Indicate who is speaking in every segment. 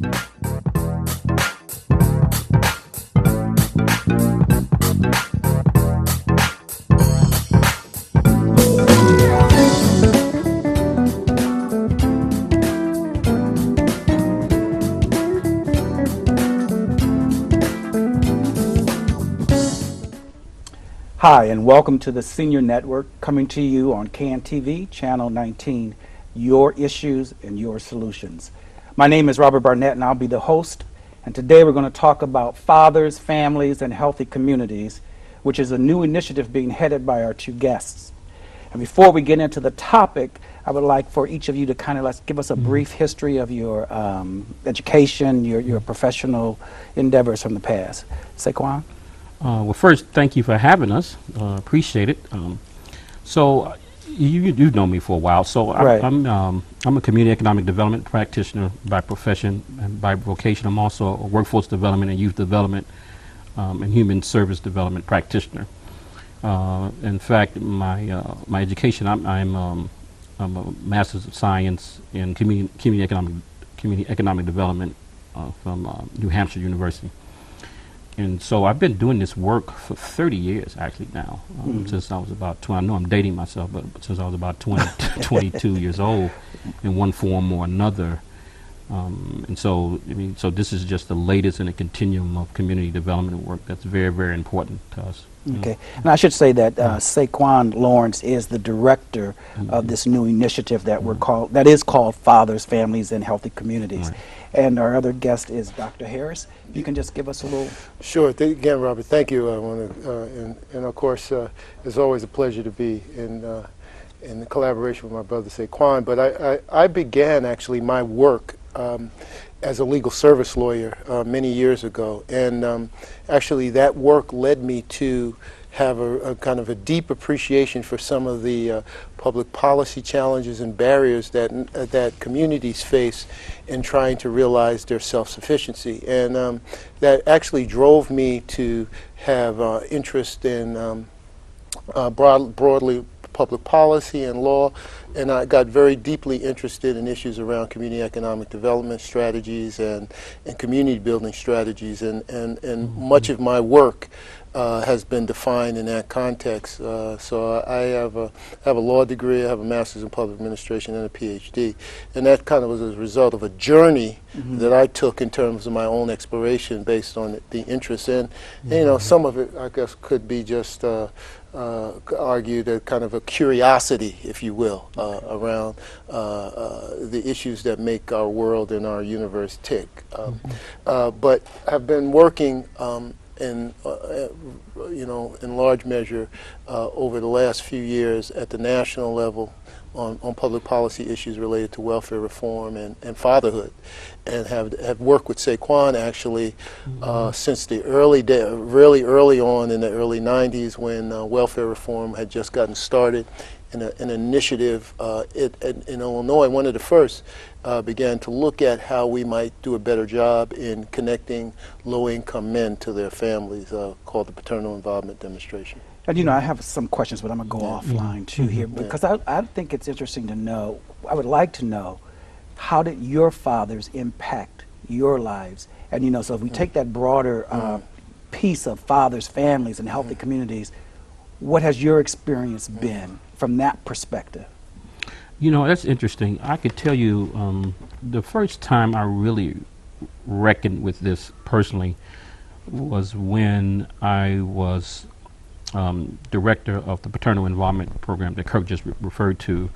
Speaker 1: Hi, and welcome to the Senior Network, coming to you on CAN TV, Channel 19, Your Issues and Your Solutions. My name is Robert Barnett, and I'll be the host. And today we're going to talk about fathers, families, and healthy communities, which is a new initiative being headed by our two guests. And before we get into the topic, I would like for each of you to kind of give us a brief history of your education, your professional endeavors from the past. Sequane?
Speaker 2: Well, first, thank you for having us. Appreciate it. So, you've known me for a while. So,
Speaker 1: Right.
Speaker 2: I'm a community economic development practitioner by profession and by vocation. I'm also a workforce development and youth development and human service development practitioner. In fact, my education, I'm a Master's of Science in community economic development from New Hampshire University. And so I've been doing this work for 30 years actually now, since I was about 20. I know I'm dating myself, but since I was about 22 years old in one form or another. And so, so this is just the latest in a continuum of community development work that's very, very important to us.
Speaker 1: Okay, and I should say that Sequane Lawerence is the director of this new initiative that that is called Fathers, Families, and Healthy Communities.
Speaker 2: Right.
Speaker 1: And our other guest is Dr. Harris. If you can just give us a little.
Speaker 3: Sure. Again, Robert, thank you. I want to, and of course, it's always a pleasure to be in the collaboration with my brother Sequane. But I began actually my work as a legal service lawyer many years ago, and actually that work led me to have a kind of a deep appreciation for some of the public policy challenges and barriers that communities face in trying to realize their self-sufficiency, and that actually drove me to have interest in broadly public policy and law, and I got very deeply interested in issues around community economic development strategies and community building strategies, and much of my work has been defined in that context. So I have a law degree, I have a master's in public administration and a PhD, and that kind of was a result of a journey that I took in terms of my own exploration based on the interest in. You know, some of it I guess could be just argued a kind of a curiosity, if you will, around the issues that make our world and our universe tick. But I've been working in large measure over the last few years at the national level on public policy issues related to welfare reform and fatherhood, and have worked with Sequane actually since the really early on in the early 90s when welfare reform had just gotten started. An initiative in Illinois, one of the first, began to look at how we might do a better job in connecting low-income men to their families, called the Paternal Involvement Demonstration.
Speaker 1: And I have some questions, but I'm going to go offline too here, because I think it's interesting to know, I would like to know, how did your fathers impact your lives? And so if we take that broader piece of fathers, families, and healthy communities, what has your experience been from that perspective?
Speaker 2: That's interesting. I could tell you the first time I really reckoned with this personally was when I was director of the Paternal Involvement Program that Kirk just referred to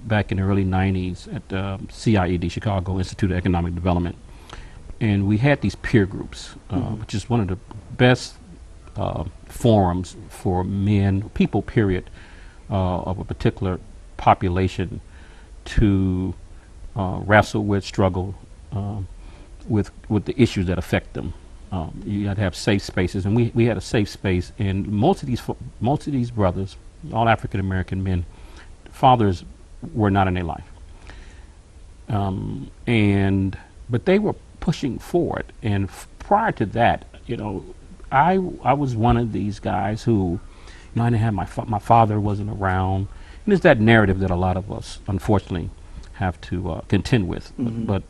Speaker 2: back in the early 90s at CIED, Chicago Institute of Economic Development. And we had these peer groups, which is one of the best forums for men, people, period, of a particular population to wrestle with, struggle with the issues that affect them. You had to have safe spaces, and we had a safe space. And most of these brothers, all African American men, fathers were not in their life, but they were pushing forward. And prior to that, I was one of these guys who, I didn't have my father wasn't around. And it's that narrative that a lot of us, unfortunately, have to contend with. But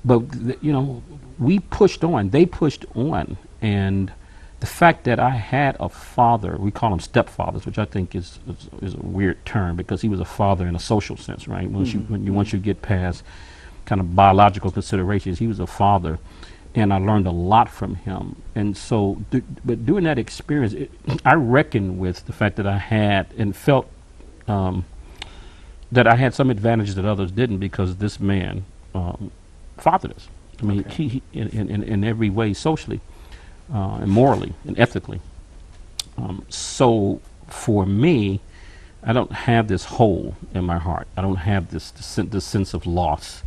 Speaker 2: but you know, we pushed on. They pushed on, and the fact that I had a father, we call them stepfathers, which I think is a weird term because he was a father in a social sense, right? Once you get past kind of biological considerations, he was a father, and I learned a lot from him. And so, but during that experience, I reckoned with the fact that I had and felt that I had some advantages that others didn't because this man fathered us. I mean, he in every way, socially, and morally, and ethically. So for me, I don't have this hole in my heart. I don't have this sense of loss.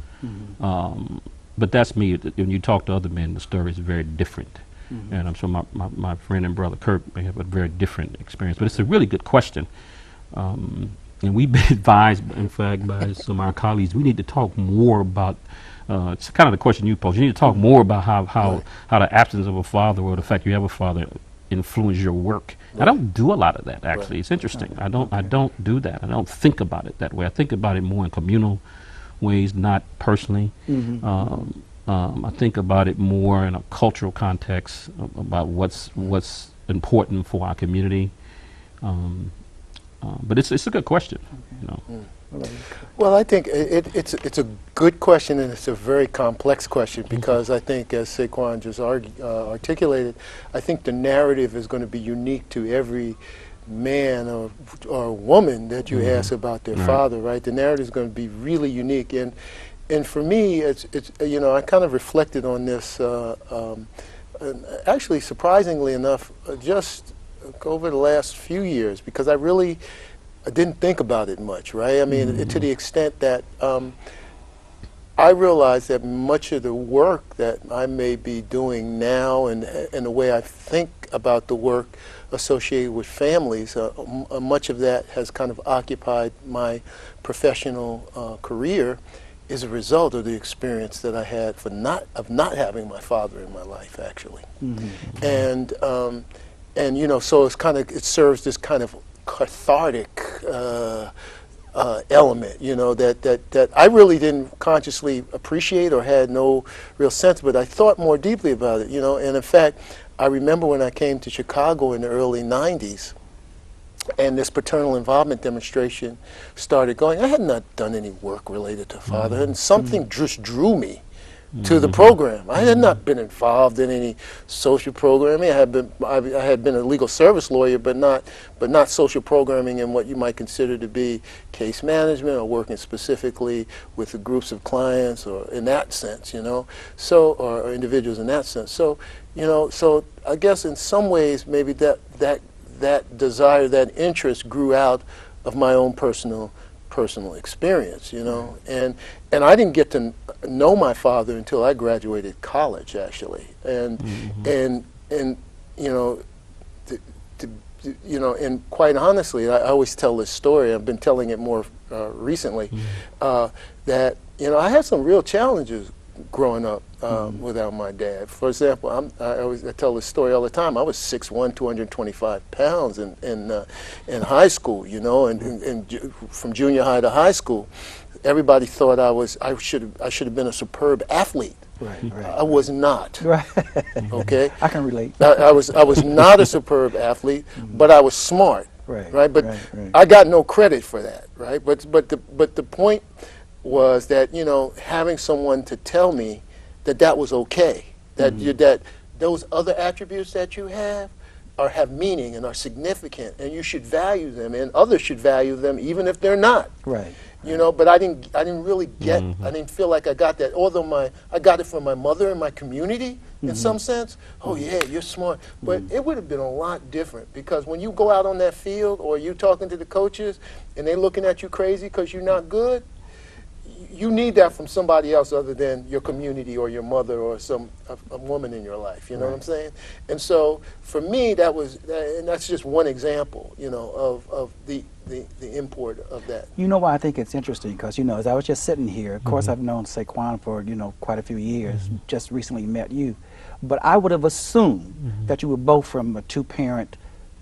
Speaker 2: But that's me. When you talk to other men, the story is very different. And I'm sure my friend and brother Kirk may have a very different experience. But it's a really good question. And we've been advised, in fact, by some of our colleagues, we need to talk more about, it's kind of the question you posed, you need to talk more about how the absence of a father or the fact you have a father influence your work. I don't do a lot of that, actually. It's interesting. I don't do that. I don't think about it that way. I think about it more in communal ways, not personally. I think about it more in a cultural context about what's important for our community. But it's a good question, you know.
Speaker 3: Well, I think it's a good question, and it's a very complex question because I think, as Sequane just articulated, I think the narrative is going to be unique to every man or woman that you ask about their father, right? The narrative is going to be really unique, and for me, it's you know, I kind of reflected on this, actually, surprisingly enough, just over the last few years, because I didn't think about it much, right? I mean, to the extent that I realize that much of the work that I may be doing now and the way I think about the work associated with families, much of that has kind of occupied my professional career is a result of the experience that I had of not having my father in my life, actually. And you know, so it serves this kind of cathartic element, you know, that I really didn't consciously appreciate or had no real sense, but I thought more deeply about it, you know. And in fact, I remember when I came to Chicago in the early 90s, and this paternal involvement demonstration started going. I had not done any work related to fatherhood, and something just drew me to the program. I had not been involved in any social programming. I had been a legal service lawyer, but not social programming in what you might consider to be case management or working specifically with the groups of clients or in that sense, you know. So or individuals in that sense. So, you know, so I guess in some ways maybe that desire, that interest grew out of my own personal experience, you know, and I didn't get to know my father until I graduated college, actually, and you know, you know, and quite honestly, I always tell this story. I've been telling it more recently, that you know, I had some real challenges growing up without my dad. For example, I tell this story all the time. I was 6'1", 225 pounds in high school, you know, and from junior high to high school, everybody thought I should have been a superb athlete.
Speaker 1: Right.
Speaker 3: I was not.
Speaker 1: Right.
Speaker 3: Okay.
Speaker 1: I can relate.
Speaker 3: I was not a superb athlete, but I was smart. Right. But I got no credit for that. Right. But the point was that, you know, having someone to tell me that was okay, that that those other attributes that you have have meaning and are significant, and you should value them, and others should value them even if they're not. Right. You know, but I didn't really get. I didn't feel like I got that. Although I got it from my mother and my community in some sense. Oh yeah, you're smart. But it would have been a lot different, because when you go out on that field or you talking to the coaches and they looking at you crazy because you're not good, you need that from somebody else other than your community or your mother or a woman in your life. You know what I'm saying? And so for me, and that's just one example, you know, of the import of that.
Speaker 1: You know why I think it's interesting? Because, you know, as I was just sitting here, of course I've known Sequane for, you know, quite a few years, just recently met you, but I would have assumed that you were both from a two-parent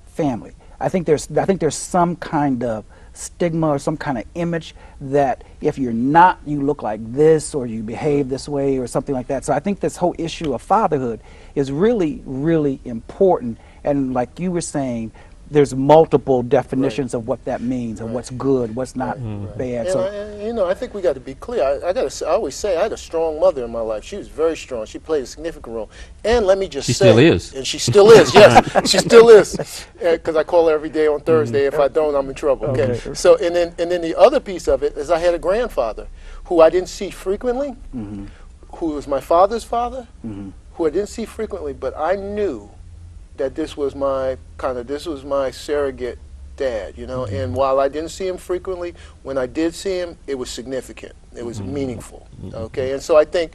Speaker 1: family. I think there's some kind of stigma or some kind of image that if you're not, you look like this or you behave this way or something like that. So I think this whole issue of fatherhood is really, really important. And like you were saying, there's multiple definitions of what that means and what's good, what's not bad.
Speaker 3: And I think we got to be clear. I always say I had a strong mother in my life. She was very strong. She played a significant role. And let me just say,
Speaker 2: she still is.
Speaker 3: And she still is. Yes, she still is. Because I call her every day on Thursday. If I don't, I'm in trouble. Okay. So and then the other piece of it is I had a grandfather who I didn't see frequently, who was my father's father, who I didn't see frequently, but I knew that this was my surrogate dad, you know. And while I didn't see him frequently, when I did see him, it was significant. It was meaningful. Okay, and so I think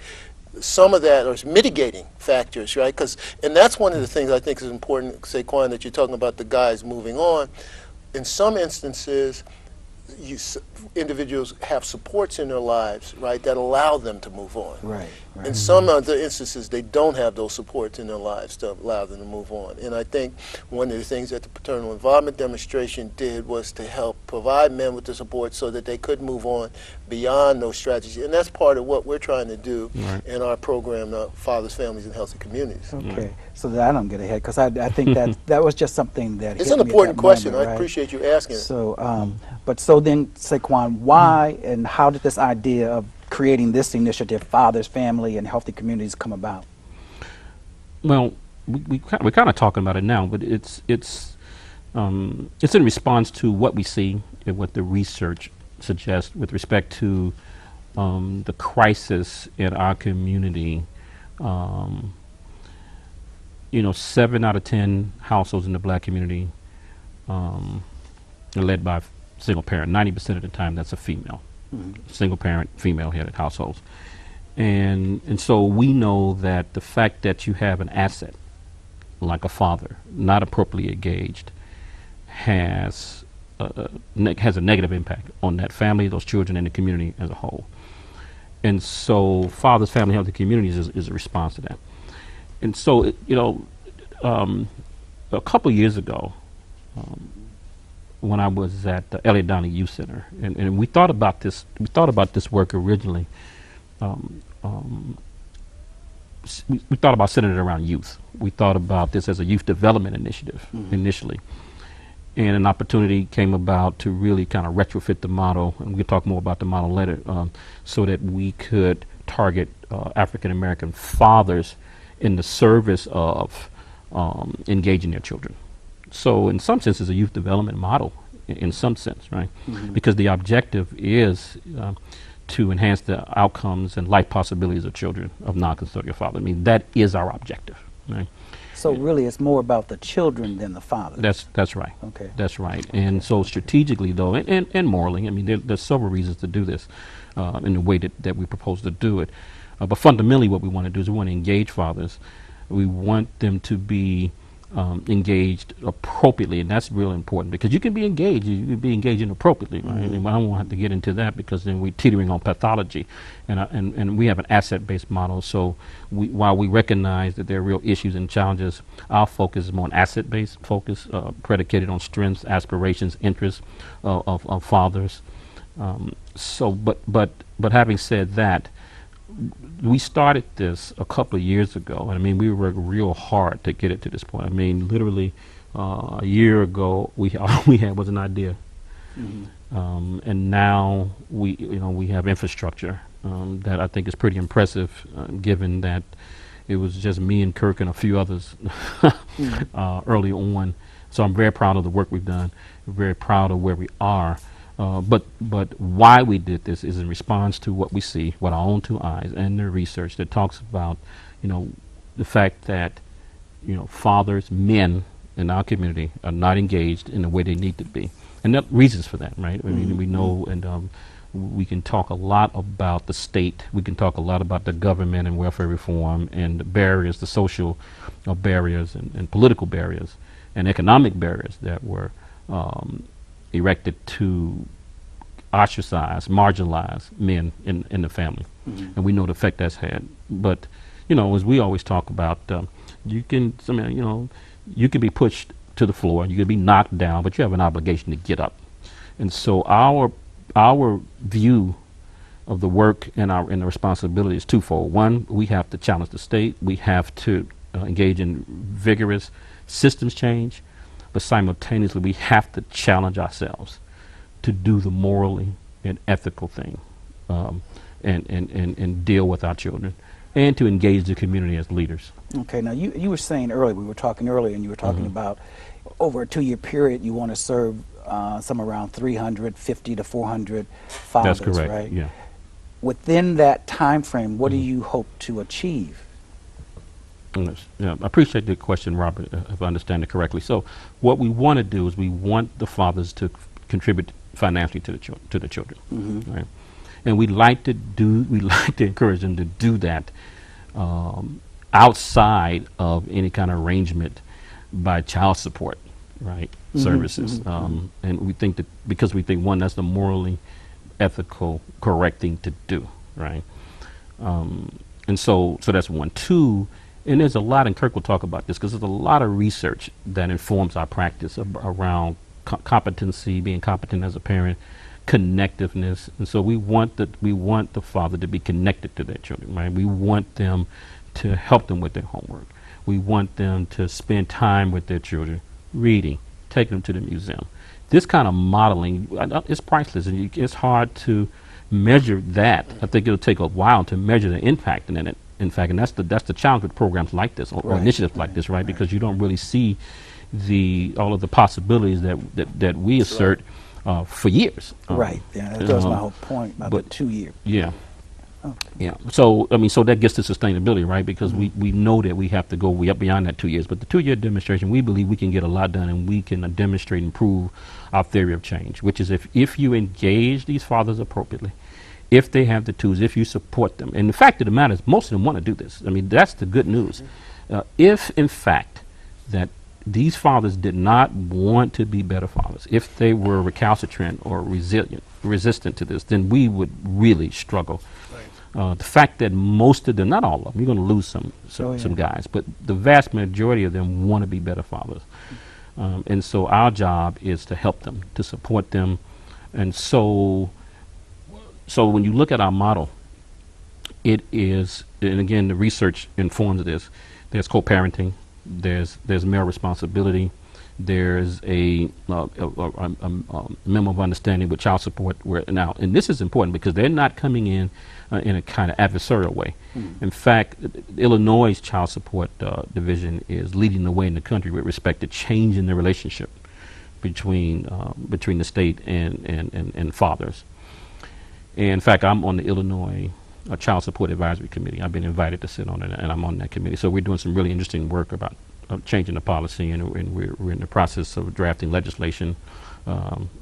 Speaker 3: some of that are mitigating factors, right? And that's one of the things I think is important, Sequane, that you're talking about the guys moving on. In some instances, individuals have supports in their lives, right, that allow them to move on.
Speaker 1: Right.
Speaker 3: In some other instances, they don't have those supports in their lives to allow them to move on. And I think one of the things that the paternal involvement demonstration did was to help provide men with the support so that they could move on beyond those strategies. And that's part of what we're trying to do in our program, Fathers, Families, and Healthy Communities.
Speaker 1: Okay, so that I don't get ahead, because I think that was just something that
Speaker 3: it's
Speaker 1: hit
Speaker 3: an
Speaker 1: me at
Speaker 3: important
Speaker 1: that
Speaker 3: question.
Speaker 1: moment,
Speaker 3: I
Speaker 1: right?
Speaker 3: appreciate you asking it.
Speaker 1: So, but so then, Sequane, why and how did this idea of creating this initiative, Fathers, Family, and Healthy Communities, come about?
Speaker 2: Well, we're kind of talking about it now, but it's in response to what we see and what the research suggests with respect to the crisis in our community. 7 out of 10 households in the black community are led by single parent. 90% of the time, that's a female. Single parent, female-headed households. And so we know that the fact that you have an asset, like a father, not appropriately engaged, has a negative impact on that family, those children, and the community as a whole. And so Fathers, Family, Healthy Communities is a response to that. And so, a couple years ago, when I was at the Elliott Downey Youth Center, and we thought about this work originally. We thought about centering it around youth. We thought about this as a youth development initiative initially, and an opportunity came about to really kind of retrofit the model, and we'll talk more about the model later, so that we could target African American fathers in the service of engaging their children. So in some sense, it's a youth development model, in some sense, right? Because the objective is to enhance the outcomes and life possibilities of children of non-custodial fathers. I mean, that is our objective, right?
Speaker 1: So really, it's more about the children than the father.
Speaker 2: That's right.
Speaker 1: Okay.
Speaker 2: That's right. And so strategically, though, and morally, I mean, there's several reasons to do this in the way that we propose to do it. But fundamentally, what we want to do is we want to engage fathers. We want them to be engaged appropriately, and that's really important, because you can be engaged, you can be engaged inappropriately, right? And I don't want to have to get into that, because then we're teetering on pathology, and we have an asset-based model. So while we recognize that there are real issues and challenges, our focus is more an asset-based focus, predicated on strengths, aspirations, interests of fathers. But having said that, we started this a couple of years ago. I mean, we worked real hard to get it to this point. I mean, literally a year ago, all we had was an idea, and now we have infrastructure that I think is pretty impressive, given that it was just me and Kirk and a few others early on. So I'm very proud of the work we've done. Very proud of where we are. But why we did this is in response to what we see, what our own two eyes, and the research that talks about, the fact that, fathers, men in our community are not engaged in the way they need to be, and there are reasons for that, right? I mean, we know, and we can talk a lot about the state. We can talk a lot about the government and welfare reform and the barriers, the social barriers and political barriers and economic barriers that were erected to ostracize, marginalize men in the family. And we know the effect that's had. But, as we always talk about, you can be pushed to the floor, you can be knocked down, but you have an obligation to get up. And so our view of the work and the responsibility is twofold. One, we have to challenge the state. We have to engage in vigorous systems change, but simultaneously we have to challenge ourselves to do the morally and ethical thing, and deal with our children, and to engage the community as leaders.
Speaker 1: Okay, now you were saying earlier, we were talking earlier, and you were talking about over a 2-year period, you want to serve some around 350 to 400 fathers,
Speaker 2: That's correct,
Speaker 1: right?
Speaker 2: yeah.
Speaker 1: Within that time frame, what do you hope to achieve?
Speaker 2: Yes. Yeah, I appreciate the question, Robert, if I understand it correctly. So what we want to do is we want the fathers to contribute financially to the children, right? And we like to encourage them to do that outside of any kind of arrangement by child support, right? Services. And we think that because we think, one, that's the morally ethical, correct thing to do, right? And so that's one. Two, and there's a lot, and Kirk will talk about this, because there's a lot of research that informs our practice around competency, being competent as a parent, connectiveness, and so we want the father to be connected to their children, right? We want them to help them with their homework. We want them to spend time with their children, reading, take them to the museum. This kind of modeling is priceless, and it's hard to measure that. I think it'll take a while to measure the impact in it. In fact, and that's the challenge with programs like this or initiatives like this, right? Because you don't really see all of the possibilities that we assert for years.
Speaker 1: Right. Yeah, that was my whole point about the 2 year.
Speaker 2: Yeah.
Speaker 1: Okay.
Speaker 2: Yeah. So so that gets to sustainability, right? Because we know that we have to go way up beyond that 2 years. But the 2-year demonstration, we believe we can get a lot done, and we can demonstrate and prove our theory of change, which is if you engage these fathers appropriately, if they have the tools, if you support them. And the fact of the matter is, most of them want to do this. I mean, that's the good news. If, in fact, that these fathers did not want to be better fathers, if they were recalcitrant or resistant to this, then we would really struggle. The fact that most of them, not all of them, you're going to lose some guys, but the vast majority of them want to be better fathers. And so our job is to help them, to support them. And so when you look at our model, it is, and again, the research informs this, there's co-parenting, there's male responsibility, there's a memo of understanding with child support. And this is important because they're not coming in a kind of adversarial way. In fact, Illinois' child support division is leading the way in the country with respect to changing the relationship between the state and fathers. And in fact, I'm on the Illinois Child Support Advisory Committee. I've been invited to sit on it, and I'm on that committee. So we're doing some really interesting work about changing the policy, and we're in the process of drafting legislation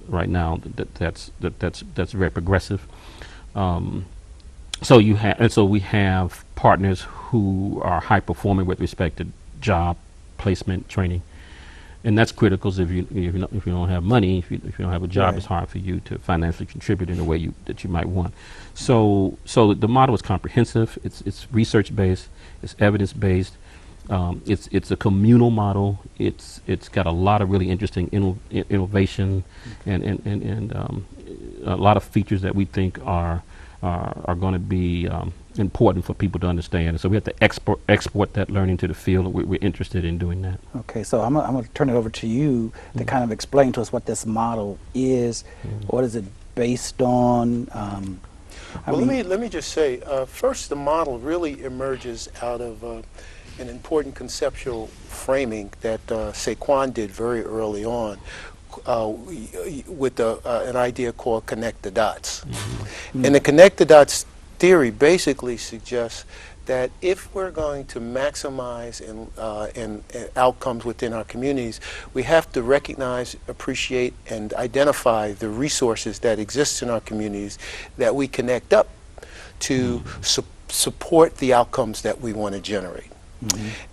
Speaker 2: right now that's very progressive. So we have partners who are high performing with respect to job placement training. And that's critical. If you don't have money, if you don't have a job, it's hard for you to financially contribute in a way that you might want. So the model is comprehensive. It's research based. It's evidence based. It's a communal model. It's got a lot of really interesting innovation and a lot of features that we think are going to be important for people to understand. And so we have to export that learning to the field. We're interested in doing that.
Speaker 1: Okay, so I'm going to turn it over to you to kind of explain to us what this model is. What is it based on?
Speaker 3: Let me just say, first, the model really emerges out of an important conceptual framing that Sequane did very early on with an idea called connect the dots. And the connect the dots theory basically suggests that if we're going to maximize and outcomes within our communities, we have to recognize, appreciate, and identify the resources that exist in our communities that we connect up to support the outcomes that we want to generate.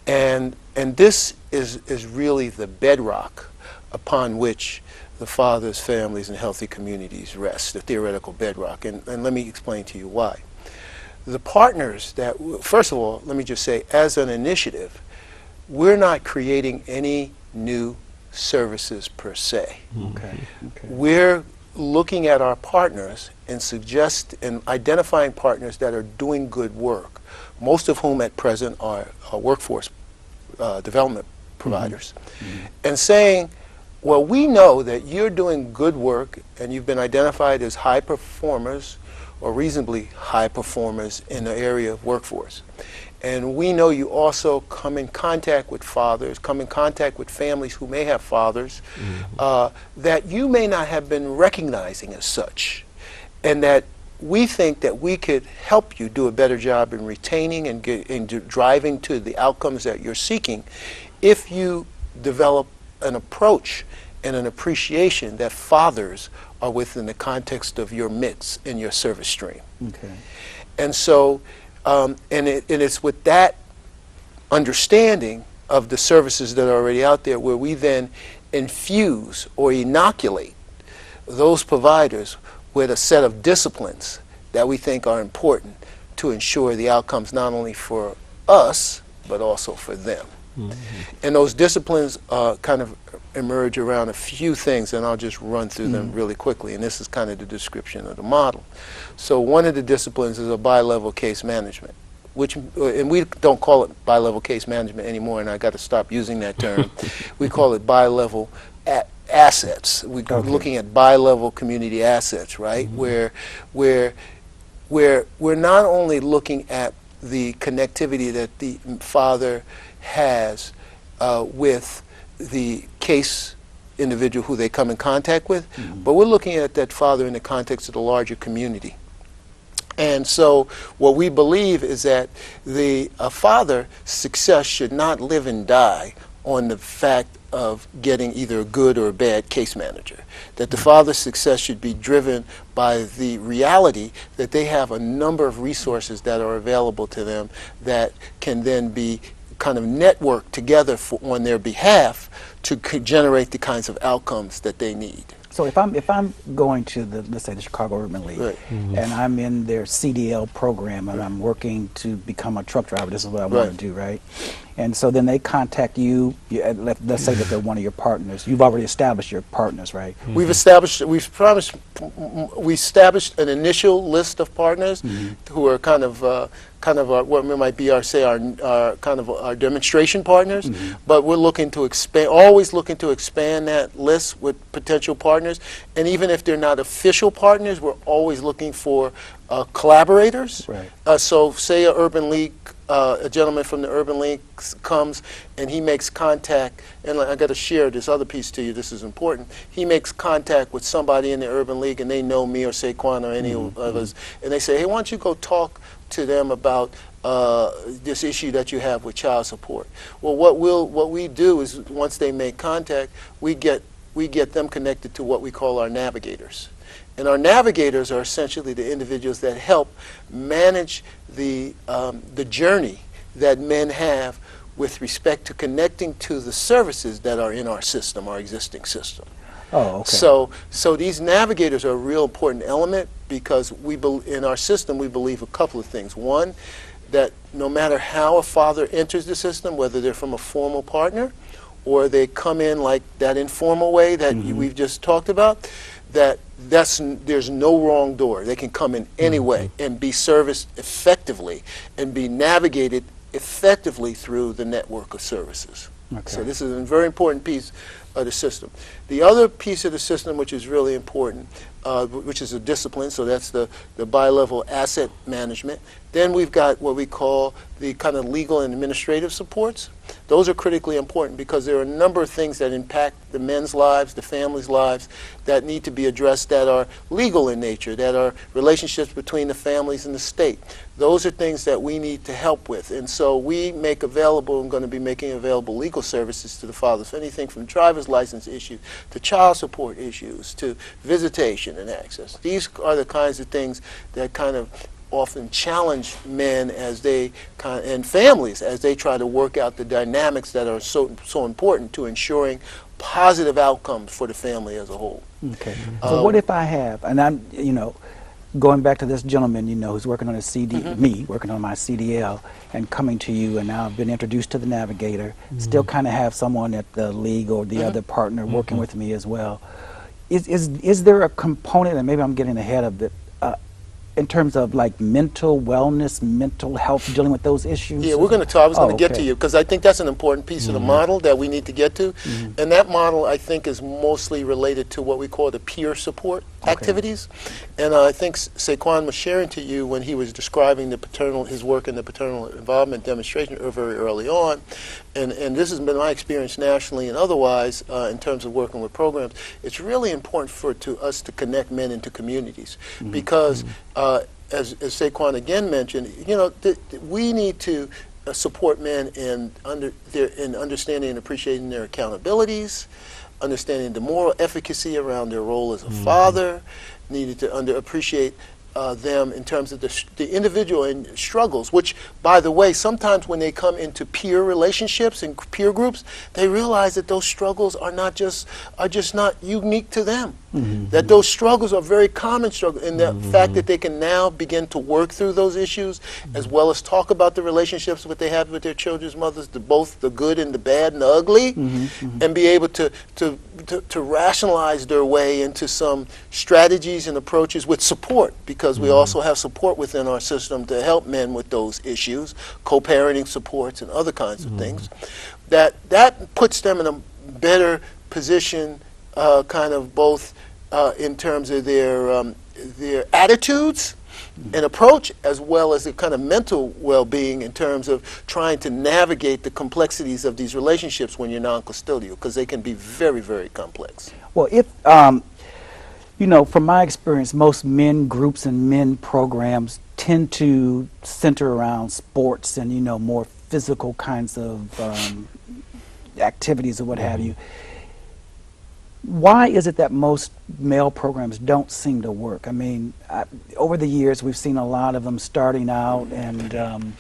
Speaker 3: And this is really the bedrock upon which the fathers, families, and healthy communities rest, the theoretical bedrock. And let me explain to you why. The partners that, first of all, let me just say, as an initiative, we're not creating any new services per se.
Speaker 1: Okay.
Speaker 3: We're looking at our partners and identifying partners that are doing good work, most of whom at present are workforce development providers, and saying, well, we know that you're doing good work and you've been identified as high performers or reasonably high performers in the area of workforce. And we know you also come in contact with fathers, come in contact with families who may have fathers that you may not have been recognizing as such. And that we think that we could help you do a better job in retaining and driving to the outcomes that you're seeking if you develop an approach and an appreciation that fathers are within the context of your midst in your service stream.
Speaker 1: Okay.
Speaker 3: And so, and it's with that understanding of the services that are already out there where we then infuse or inoculate those providers with a set of disciplines that we think are important to ensure the outcomes not only for us, but also for them. And those disciplines kind of emerge around a few things, and I'll just run through them really quickly, and this is kind of the description of the model. So one of the disciplines is a bi-level case management, which, and we don't call it bi-level case management anymore, and I got to stop using that term. We call it bi-level assets. We're looking at bi-level community assets, right? Where we're not only looking at the connectivity that the father has with the case individual who they come in contact with, but we're looking at that father in the context of the larger community. And so what we believe is that a father's success should not live and die on the fact of getting either a good or a bad case manager. That the father's success should be driven by the reality that they have a number of resources that are available to them that can then be kind of networked together on their behalf to generate the kinds of outcomes that they need.
Speaker 1: So if I'm going to let's say the Chicago Urban League,
Speaker 3: Right.
Speaker 1: and I'm in their CDL program, and I'm working to become a truck driver, this is what I want to do, right? And so then they contact you. Let's say that they're one of your partners. You've already established your partners, right?
Speaker 3: We established an initial list of partners who are kind of what might be our demonstration partners, but we're looking to expand, always looking to expand that list with potential partners. And even if they're not official partners, we're always looking for collaborators.
Speaker 1: Right.
Speaker 3: So say a Urban League, a gentleman from the Urban League comes and he makes contact, and I got to share this other piece to you, this is important. He makes contact with somebody in the Urban League and they know me or Sequane or any of us, and they say, hey, why don't you go talk to them about this issue that you have with child support. Well, what we do is once they make contact, we get them connected to what we call our navigators. And our navigators are essentially the individuals that help manage the journey that men have with respect to connecting to the services that are in our system, our existing system.
Speaker 1: Oh, okay.
Speaker 3: So these navigators are a real important element because in our system we believe a couple of things. One, that no matter how a father enters the system, whether they're from a formal partner or they come in like that informal way that we've just talked about, there's no wrong door. They can come in any way and be serviced effectively and be navigated effectively through the network of services. Okay. So this is a very important piece of the system. The other piece of the system which is really important, which is a discipline, so that's the bi-level asset management. Then we've got what we call the kind of legal and administrative supports. Those are critically important because there are a number of things that impact the men's lives, the families' lives, that need to be addressed that are legal in nature, that are relationships between the families and the state. Those are things that we need to help with. And so we make available, and going to be making available legal services to the fathers, anything from driver's license issues to child support issues to visitation and access. These are the kinds of things that kind of often challenge men and families as they try to work out the dynamics that are so important to ensuring positive outcomes for the family as a whole.
Speaker 1: Okay. So what if I have, and I'm, going back to this gentleman, who's working on a me working on my CDL and coming to you, and now I've been introduced to the navigator, still kind of have someone at the league or the other partner working with me as well. is there a component, and maybe I'm getting ahead of it, in terms of like mental wellness, mental health, dealing with those issues?
Speaker 3: Yeah, we're going to talk. I was going to get to
Speaker 1: okay.
Speaker 3: you because I think that's an important piece of the model that we need to get to. And that model, I think, is mostly related to what we call the peer support activities. And I think Sequane was sharing to you when he was describing his work in the paternal involvement demonstration very early on. And this has been my experience nationally and otherwise in terms of working with programs. It's really important for us to connect men into communities because as Sequane again mentioned, we need to support men in understanding and appreciating their accountabilities, understanding the moral efficacy around their role as a father, needed to appreciate them in terms of the individual and struggles, which, by the way, sometimes when they come into peer relationships and peer groups, they realize that those struggles are just not unique to them. That those struggles are very common struggles, and the fact that they can now begin to work through those issues, as well as talk about the relationships that they have with their children's mothers, both the good and the bad and the ugly, and be able to rationalize their way into some strategies and approaches with support, because we also have support within our system to help men with those issues, co-parenting supports and other kinds of things. That puts them in a better position, kind of both in terms of their attitudes and approach, as well as the kind of mental well-being in terms of trying to navigate the complexities of these relationships when you're non-custodial, because they can be very, very complex.
Speaker 1: Well, if from my experience, most men groups and men programs tend to center around sports and more physical kinds of activities or what have you. Why is it that most male programs don't seem to work? I mean, over the years, we've seen a lot of them starting out and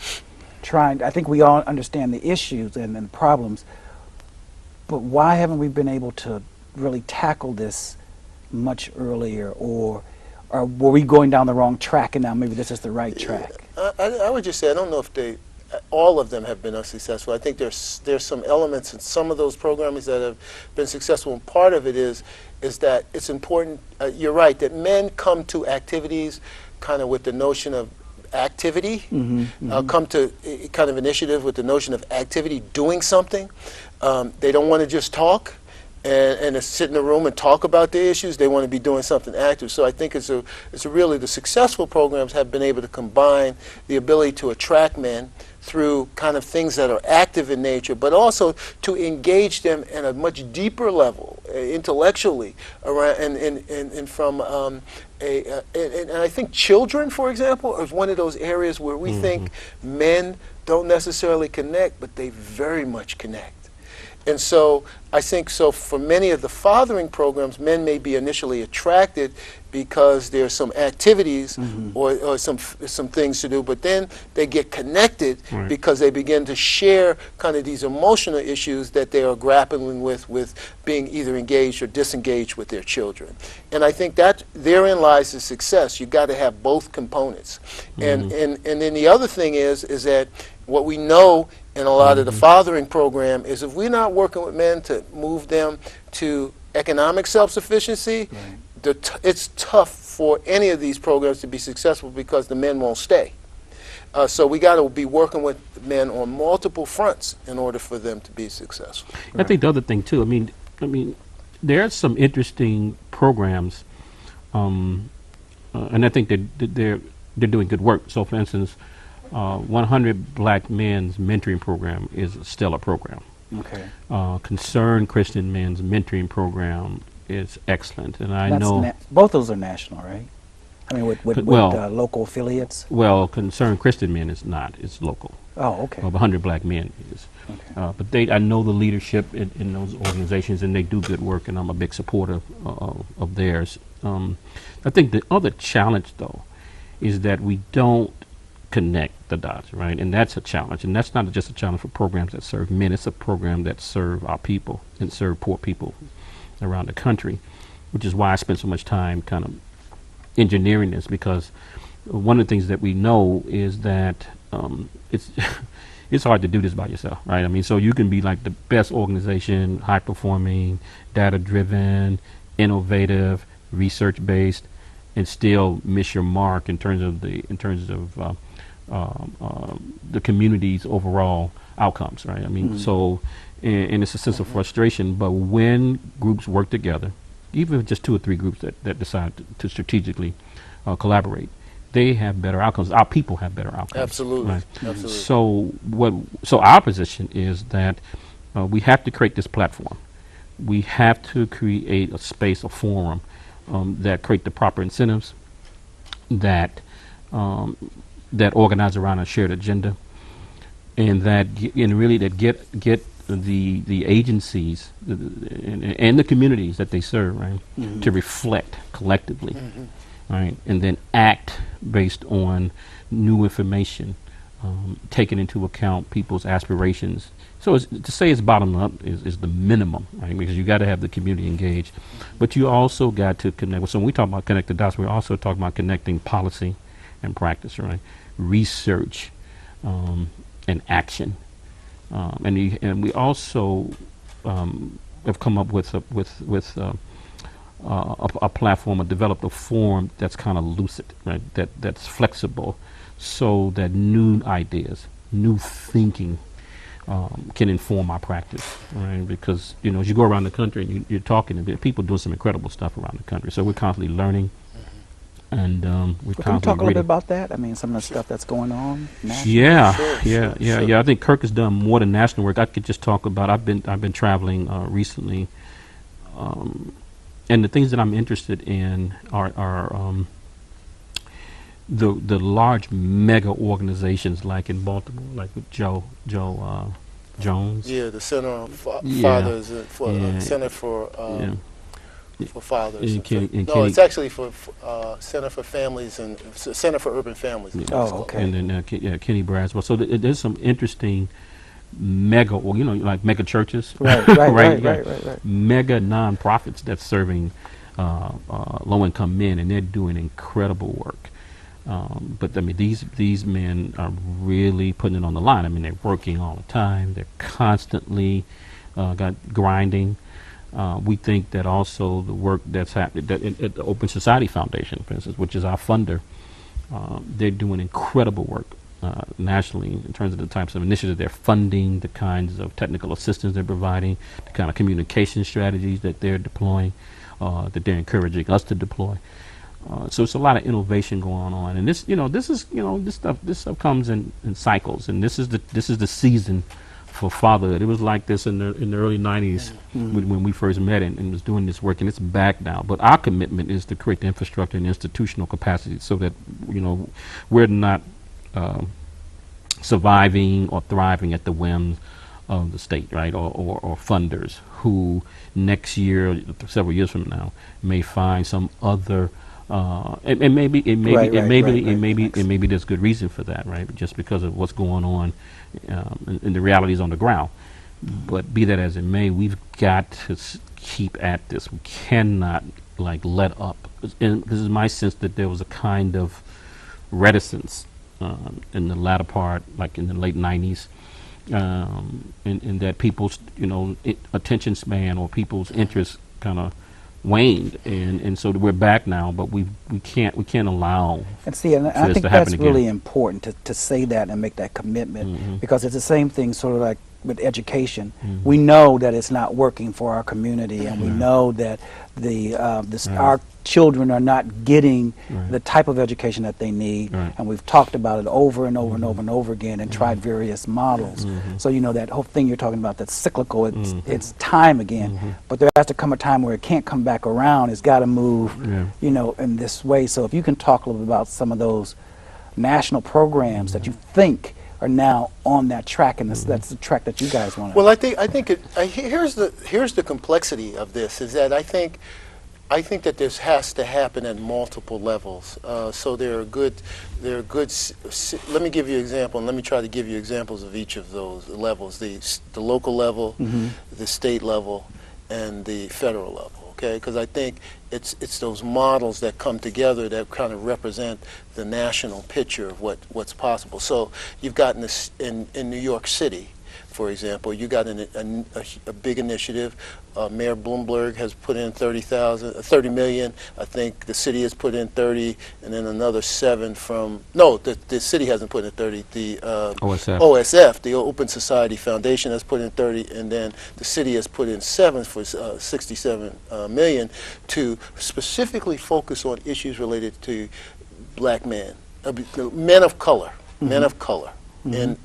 Speaker 1: trying. I think we all understand the issues and the problems, but why haven't we been able to really tackle this much earlier, or were we going down the wrong track and now maybe this is the right track?
Speaker 3: I would just say I don't know if all of them have been unsuccessful. I think there's some elements in some of those programs that have been successful, and part of it is that it's important. You're right that men come to activities kind of with the notion of activity, come to kind of initiative with the notion of activity, doing something. They don't want to just talk and sit in a room and talk about their issues. They want to be doing something active. So I think it's really the successful programs have been able to combine the ability to attract men through kind of things that are active in nature, but also to engage them in a much deeper level, intellectually, around and from and I think children, for example, is one of those areas where we think men don't necessarily connect, but they very much connect. And so I think for many of the fathering programs, men may be initially attracted because there's some activities or some things to do, but then they get connected because they begin to share kind of these emotional issues that they are grappling with being either engaged or disengaged with their children. And I think that therein lies the success. You got to have both components. And then the other thing is that what we know in a lot of the fathering program is if we're not working with men to move them to economic self-sufficiency, it's tough for any of these programs to be successful because the men won't stay. So we got to be working with men on multiple fronts in order for them to be successful.
Speaker 2: I think the other thing too, I mean, there are some interesting programs, and I think they're doing good work. So, for instance, 100 Black Men's Mentoring Program is a stellar program.
Speaker 1: Okay.
Speaker 2: Concerned Christian Men's Mentoring Program is excellent, and I know
Speaker 1: both those are national, right? I mean, with local affiliates.
Speaker 2: Well, Concerned Christian Men is not; it's local.
Speaker 1: Oh, okay.
Speaker 2: 100 Black Men is, but I know the leadership in those organizations, and they do good work, and I'm a big supporter of theirs. I think the other challenge, though, is that we don't connect the dots, right? And that's a challenge. And that's not just a challenge for programs that serve men. It's a program that serve our people and serve poor people around the country, which is why I spent so much time kind of engineering this, because one of the things that we know is that it's hard to do this by yourself, right? I mean, so you can be like the best organization, high performing, data driven, innovative, research-based, and still miss your mark in terms of the community's overall outcomes, right? I mean, so, and it's a sense of frustration, but when groups work together, even if just 2 or 3 groups that decide to strategically collaborate, they have better outcomes. Our people have better outcomes.
Speaker 3: Absolutely.
Speaker 2: Right?
Speaker 3: Absolutely.
Speaker 2: So our position is that we have to create this platform. We have to create a space, a forum that create the proper incentives, that organize around a shared agenda, and that get the agencies and the communities that they serve, right, to reflect collectively, right, and then act based on new information, taking into account people's aspirations. So to say it's bottom up is the minimum, right? Because you got to have the community engaged, but you also got to connect. So when we talk about connect the dots, we're also talking about connecting policy and practice, right? Research and action, and we also have come up with a platform, developed a form that's kind of lucid, right? That's flexible, so that new ideas, new thinking can inform our practice, right? Because as you go around the country and you're talking to people doing some incredible stuff around the country, so we're constantly learning, and we're
Speaker 1: Can you
Speaker 2: constantly
Speaker 1: talk a little bit
Speaker 2: reading.
Speaker 1: about that? I mean, some of the stuff that's going on nationally?
Speaker 2: Yeah. I think Kirk has done more than national work. I could just talk about. I've been traveling recently, and the things that I'm interested in are the large mega organizations, like in Baltimore, like with Joe Jones.
Speaker 3: Yeah, the Center for
Speaker 2: Yeah.
Speaker 3: Fathers,
Speaker 2: Yeah.
Speaker 3: Center for Fathers.
Speaker 2: And Kenny- and
Speaker 3: no,
Speaker 2: Kenny-
Speaker 3: it's actually for Center for Families and Center for Urban Families.
Speaker 2: Yeah.
Speaker 3: It's
Speaker 1: Oh,
Speaker 3: called.
Speaker 1: okay.
Speaker 2: And then Kenny Braswell. So there's some interesting mega, or like mega churches,
Speaker 1: Right.
Speaker 2: You got
Speaker 1: Right.
Speaker 2: mega nonprofits that's serving low-income men, and they're doing incredible work. But I mean, these men are really putting it on the line. I mean, they're working all the time. They're constantly grinding. We think that also the work that's happening at the Open Society Foundation, for instance, which is our funder, they're doing incredible work nationally in terms of the types of initiatives they're funding, the kinds of technical assistance they're providing, the kind of communication strategies that they're deploying, that they're encouraging us to deploy. So it's a lot of innovation going on, and this stuff comes in cycles, and this is the season for fatherhood. It was like this in the early '90s when we first met and was doing this work, and it's back now. But our commitment is to create the infrastructure and institutional capacity so that we're not surviving or thriving at the whims of the state, right, or funders who next year, several years from now, may find some other. And maybe there's good reason for that, right? Just because of what's going on and the realities on the ground. But be that as it may, we've got to keep at this. We cannot let up. And this is my sense that there was a kind of reticence in the latter part, like in the late '90s, and that people's attention span or people's interest kind of waned, and so we're back now, but we can't allow.
Speaker 1: And see, and I
Speaker 2: this
Speaker 1: think
Speaker 2: to happen
Speaker 1: that's really
Speaker 2: again.
Speaker 1: important to say that and make that commitment, because it's the same thing sort of like with education. We know that it's not working for our community, and we know that our children are not getting the type of education that they need, and we've talked about it over and over and over and over again and tried various models. So that whole thing you're talking about, that's cyclical, it's time again, but there has to come a time where it can't come back around. It's got to move in this way. So if you can talk a little bit about some of those national programs that you think are now on that track, and that's the track that you guys want to.
Speaker 3: Well, I think here's the complexity of this, is that I think that this has to happen at multiple levels. So there are good. Let me give you an example, and let me try to give you examples of each of those levels: the local level, the state level, and the federal level. Okay, because I think it's those models that come together that kind of represent the national picture of what's possible. So you've got in New York City, for example, you got a big initiative. Mayor Bloomberg has put in 30 million. I think the city has put in 30, and then another 7 from, no, the city hasn't put in 30. The OSF, the Open Society Foundation, has put in 30, and then the city has put in 7 for 67 million to specifically focus on issues related to black men, men of color, men of color. In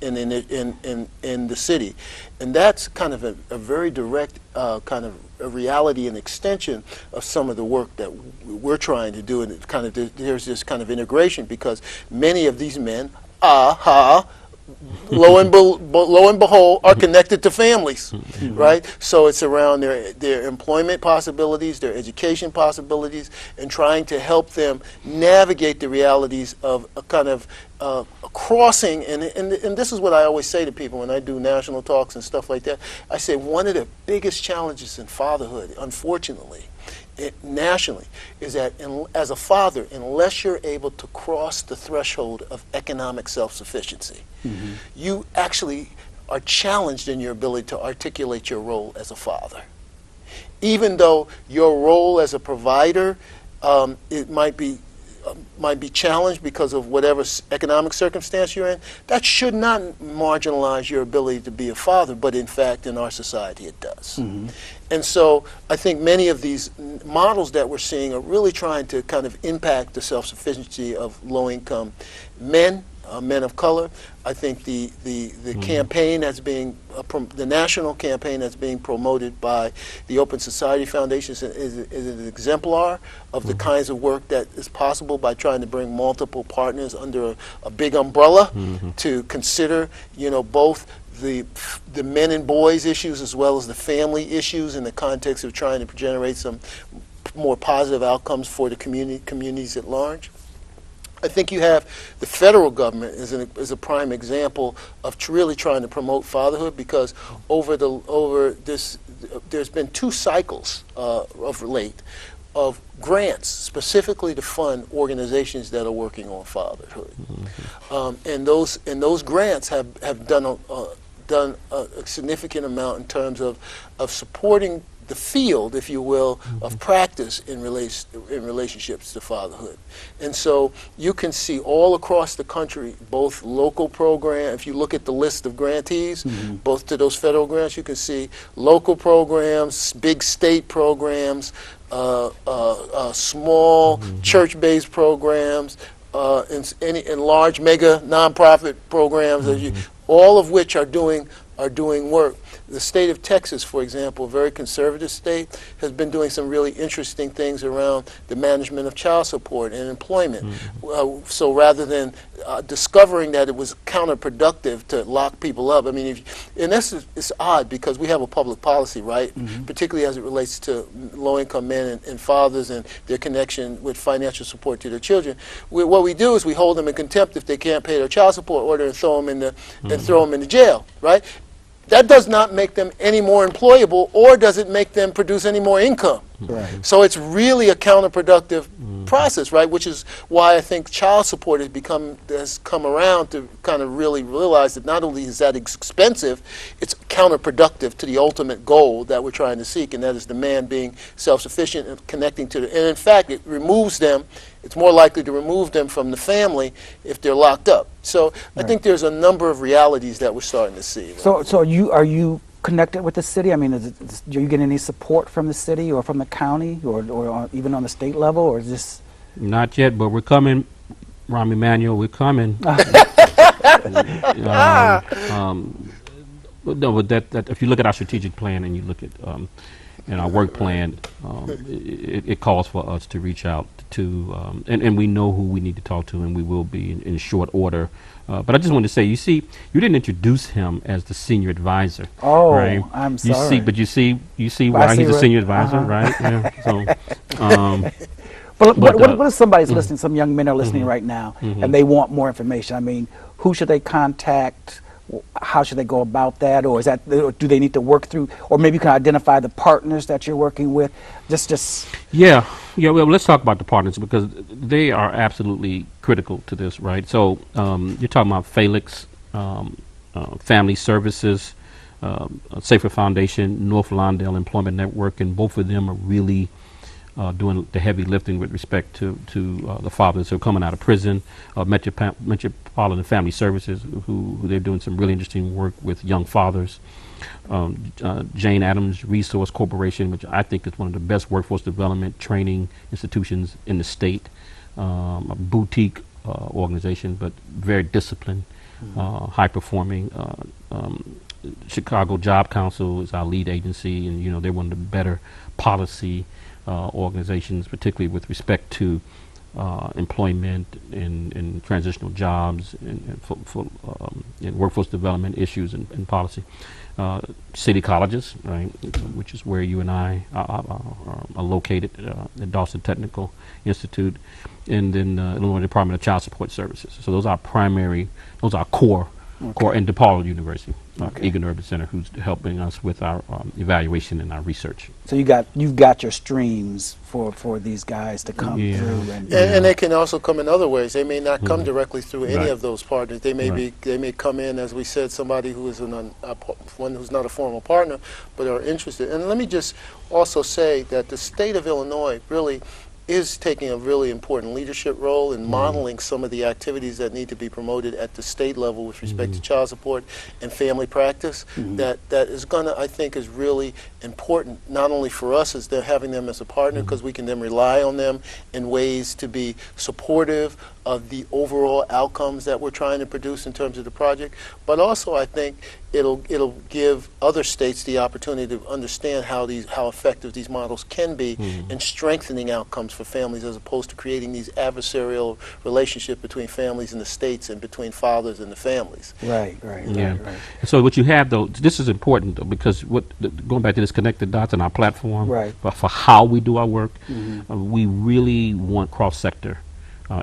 Speaker 3: the city, and that's kind of a very direct kind of a reality and extension of some of the work that we're trying to do, and it kind of there's this kind of integration because many of these men, lo and behold, are connected to families, right? So it's around their employment possibilities, their education possibilities, and trying to help them navigate the realities of a kind of crossing. And this is what I always say to people when I do national talks and stuff like that. I say one of the biggest challenges in fatherhood, unfortunately, nationally, is that as a father, unless you're able to cross the threshold of economic self-sufficiency, you actually are challenged in your ability to articulate your role as a father. Even though your role as a provider, it might be challenged because of whatever economic circumstance you're in, that should not marginalize your ability to be a father, but in fact, in our society, it does. And so I think many of these models that we're seeing are really trying to kind of impact the self-sufficiency of low-income men, men of color. I think the campaign that's being, the national campaign that's being promoted by the Open Society Foundation is an exemplar of the kinds of work that is possible by trying to bring multiple partners under a big umbrella to consider, you know, both the men and boys issues as well as the family issues in the context of trying to generate some more positive outcomes for the communities at large. I think you have the federal government is a prime example of really trying to promote fatherhood, because there's been 2 cycles of late of grants specifically to fund organizations that are working on fatherhood, and those grants have done a significant amount in terms of supporting the field, if you will, of practice in relationships to fatherhood. And so you can see all across the country, both local programs, if you look at the list of grantees, both to those federal grants, you can see local programs, big state programs, small church-based programs, and large mega nonprofit programs, all of which are doing work. The state of Texas, for example, a very conservative state, has been doing some really interesting things around the management of child support and employment. So rather than discovering that it was counterproductive to lock people up, I mean, and it's odd because we have a public policy, right? Particularly as it relates to low-income men and fathers and their connection with financial support to their children. What we do is we hold them in contempt if they can't pay their child support order and throw them into jail, right? That does not make them any more employable, or does it make them produce any more income.
Speaker 1: Right.
Speaker 3: So it's really a counterproductive process, right? Which is why I think child support has come around to kind of really realize that not only is that expensive, it's counterproductive to the ultimate goal that we're trying to seek, and that is the man being self-sufficient and connecting to and in fact, it removes them. It's more likely to remove them from the family if they're locked up. So I think there's a number of realities that we're starting to see. Right?
Speaker 1: So are you connected with the city? I mean, are you getting any support from the city or from the county or even on the state level, or is this?
Speaker 2: Not yet, but we're coming, Rahm Emanuel, we're coming. No, but that if you look at our strategic plan and you look at and our work plan, it calls for us to reach out to, and we know who we need to talk to, and we will be in short order. But I just wanted to say, you see, you didn't introduce him as the senior advisor.
Speaker 1: Oh,
Speaker 2: right?
Speaker 1: I'm sorry.
Speaker 2: You see why he's a senior advisor, right? Yeah. So,
Speaker 1: what if somebody's listening, some young men are listening right now, and they want more information? I mean, who should they contact? How should they go about that? Or do they need to work through, or maybe you can identify the partners that you're working with?
Speaker 2: Yeah. Well, let's talk about the partners, because they are absolutely critical to this, right? So you're talking about Felix Family Services. Safer Foundation, North Lawndale Employment Network, and both of them are really doing the heavy lifting with respect to the fathers who are coming out of prison. Metropolitan Family Services, who they're doing some really interesting work with young fathers. Jane Addams Resource Corporation, which I think is one of the best workforce development training institutions in the state. A boutique organization, but very disciplined, high performing. Chicago Job Council is our lead agency, and they're one of the better policy organizations, particularly with respect to employment and transitional jobs and workforce development issues and policy. City colleges, right, which is where you and I are located, at Dawson Technical Institute, and then Illinois Department of Child Support Services. So those are core. And DePaul University, Egan Urban Center, who's helping us with our evaluation and our research.
Speaker 1: So you've got your streams for these guys to come through, and
Speaker 3: they can also come in other ways. They may not come directly through any of those partners. They may come in, as we said, somebody who is one who's not a formal partner, but are interested. And let me just also say that the state of Illinois really is taking a really important leadership role in modeling some of the activities that need to be promoted at the state level with respect to child support and family practice. That is going to, I think, is really important, not only for us as they're having them as a partner, because we can then rely on them in ways to be supportive of the overall outcomes that we're trying to produce in terms of the project, but also I think it'll give other states the opportunity to understand how effective these models can be in strengthening outcomes for families, as opposed to creating these adversarial relationship between families and the states and between fathers and the families.
Speaker 1: Right.
Speaker 2: So what you have, though, this is important, though, because going back to this connected dots in our platform, but for how we do our work, we really want cross-sector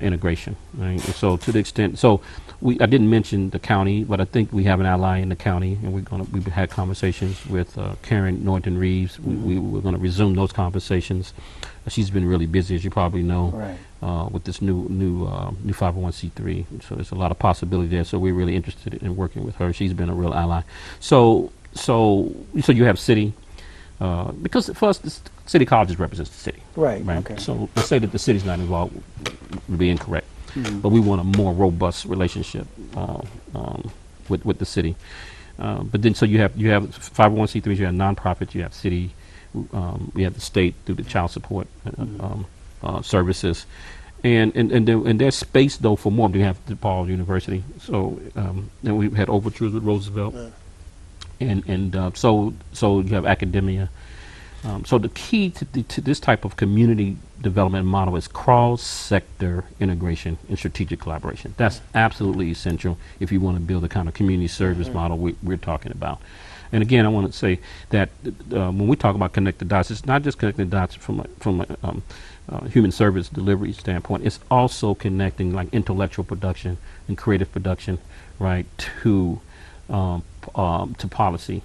Speaker 2: integration, right? And so to the extent, I didn't mention the county, but I think we have an ally in the county, and we've had conversations with Karen Norton Reeves. We're going to resume those conversations. She's been really busy, as you probably know, with this new 501c3. So there's a lot of possibility there. So we're really interested in working with her. She's been a real ally. So you have city. Because for us, the city colleges represents the city. Right. Okay. So to say that the city's not involved would be incorrect. But we want a more robust relationship with the city. But then, so you have 501c3s, you have nonprofits, you have city, we have the state through the child support services, and there's space though for more. We have DePaul University. So then we've had overtures with Roosevelt. So you have academia. So the key to this type of community development model is cross-sector integration and strategic collaboration. That's absolutely essential if you want to build the kind of community service model we're talking about. And again, I want to say that when we talk about connected dots, it's not just connecting dots from a human service delivery standpoint. It's also connecting like intellectual production and creative production, right, to policy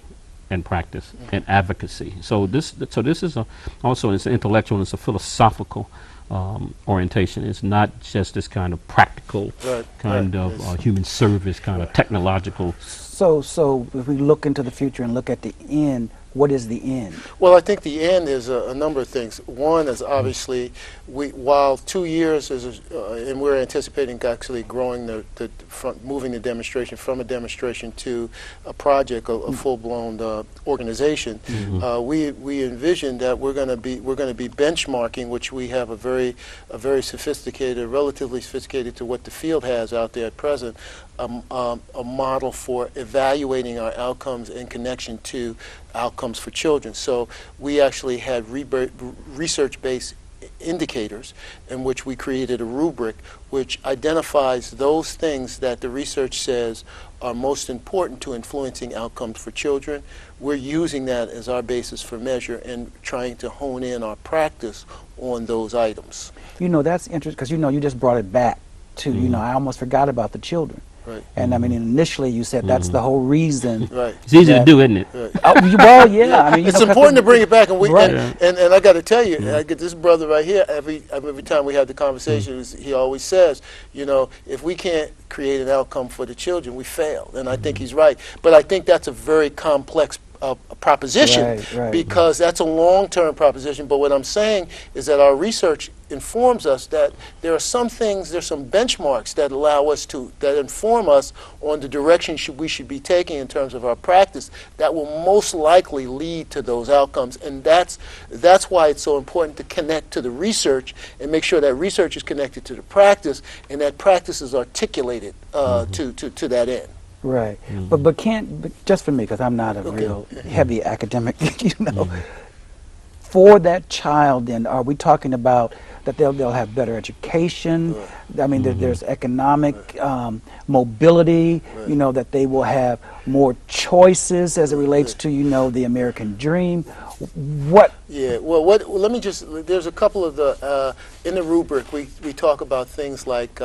Speaker 2: and practice and advocacy. So this is also it's an intellectual and it's a philosophical orientation. It's not just this kind of practical kind of human service kind of technological.
Speaker 1: So if we look into the future and look at the end, what is the end? Well,
Speaker 3: I think the end is a number of things. One is obviously, while 2 years is, and we're anticipating actually growing moving the demonstration from a demonstration to a project, a full-blown organization. We envision that we're going to be benchmarking, which we have a very sophisticated, relatively sophisticated to what the field has out there at present, a model for evaluating our outcomes in connection to outcomes for children. So we actually had research-based indicators in which we created a rubric which identifies those things that the research says are most important to influencing outcomes for children. We're using that as our basis for measure and trying to hone in our practice on those items.
Speaker 1: That's interesting because you just brought it back to, I almost forgot about the children.
Speaker 3: Right.
Speaker 1: And I mean, initially you said that's the whole reason.
Speaker 3: Right.
Speaker 2: It's easy to
Speaker 1: that-
Speaker 2: do, isn't it?
Speaker 1: Well, yeah. I mean,
Speaker 3: It's
Speaker 1: know, 'cause
Speaker 3: important to bring it back, and
Speaker 1: Right.
Speaker 3: and I got to tell you, I get this brother right here. Every time we have the conversation, he always says, you know, if we can't create an outcome for the children, we failed. And I think he's right. But I think that's a very complex proposition,
Speaker 1: Right.
Speaker 3: because that's a long-term proposition. But what I'm saying is that our research informs us that there are some things, there's some benchmarks that allow us to, that inform us on the direction we should be taking in terms of our practice that will most likely lead to those outcomes. And that's why it's so important to connect to the research and make sure that research is connected to the practice, and that practice is articulated to that end.
Speaker 1: Right. But just for me, because I'm not a real heavy academic, you know, for that child, then are we talking about that they'll have better education? I mean, there's economic mobility, you know, that they will have more choices as it relates to, you know, the American dream. What?
Speaker 3: Yeah, well, let me just, there's a couple of the, in the rubric, we talk about things like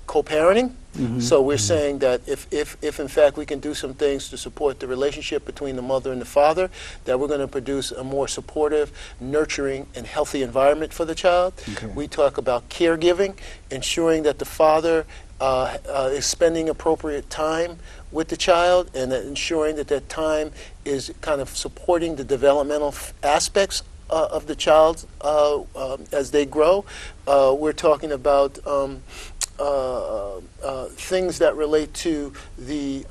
Speaker 3: co-parenting. So we're saying that if in fact we can do some things to support the relationship between the mother and the father, that we're going to produce a more supportive, nurturing, and healthy environment for the child.
Speaker 1: Okay.
Speaker 3: We talk about caregiving, ensuring that the father is spending appropriate time with the child, and ensuring that that time is kind of supporting the developmental aspects of the child as they grow. We're talking about things that relate to the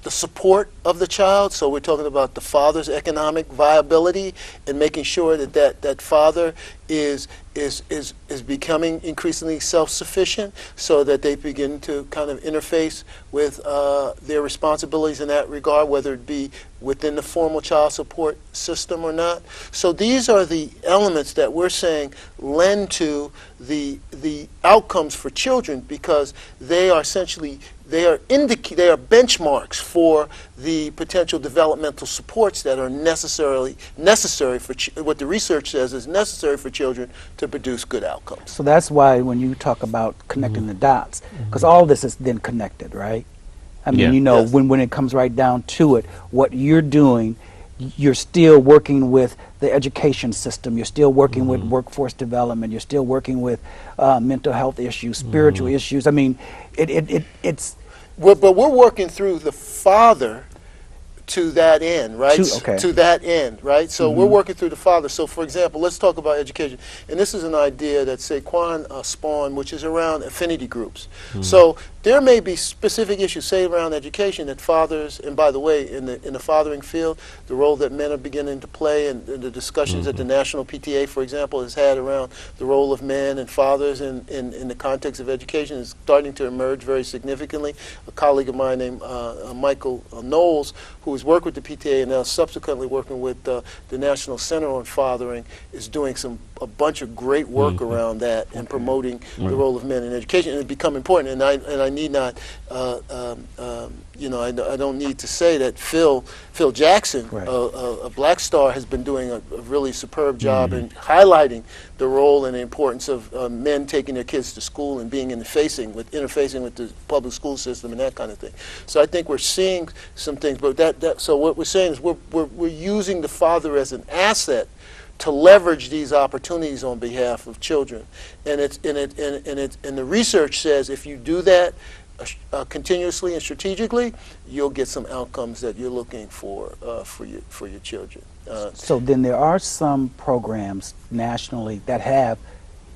Speaker 3: support of the child. So we're talking about the father's economic viability and making sure that father is becoming increasingly self-sufficient, so that they begin to kind of interface with their responsibilities in that regard, whether it be within the formal child support system or not. So these are the elements that we're saying lend to the outcomes for children, because they are essentially they are benchmarks for the potential developmental supports that are necessary for what the research says is necessary for children to produce good outcomes.
Speaker 1: So that's why when you talk about connecting the dots, because all this is then connected, right? I mean,
Speaker 2: Yeah.
Speaker 1: you know,
Speaker 3: Yes.
Speaker 1: when it comes right down to it, what you're doing, you're still working with the education system, you're still working with workforce development, you're still working with mental health issues, spiritual issues. I mean, it's
Speaker 3: But we're working through the father to that end, right?
Speaker 1: Okay.
Speaker 3: To that end, right? So we're working through the father. So, for example, let's talk about education. And this is an idea that Sequane spawned, which is around affinity groups. So there may be specific issues, say, around education that fathers, and by the way, in the fathering field, the role that men are beginning to play, and the discussions that the National PTA, for example, has had around the role of men and fathers in the context of education is starting to emerge very significantly. A colleague of mine named Michael Knowles, who has worked with the PTA and now subsequently working with the National Center on Fathering, is doing a bunch of great work around that and promoting the role of men in education, and it's become important. And I need not, you know, I don't need to say that Phil Jackson,
Speaker 1: Right.
Speaker 3: a Black Star, has been doing a really superb job in highlighting the role and the importance of men taking their kids to school and being interfacing with the public school system and that kind of thing. So I think we're seeing some things, but so what we're saying is we're using the father as an asset to leverage these opportunities on behalf of children, and the research says if you do that continuously and strategically, you'll get some outcomes that you're looking for your children.
Speaker 1: so then there are some programs nationally that have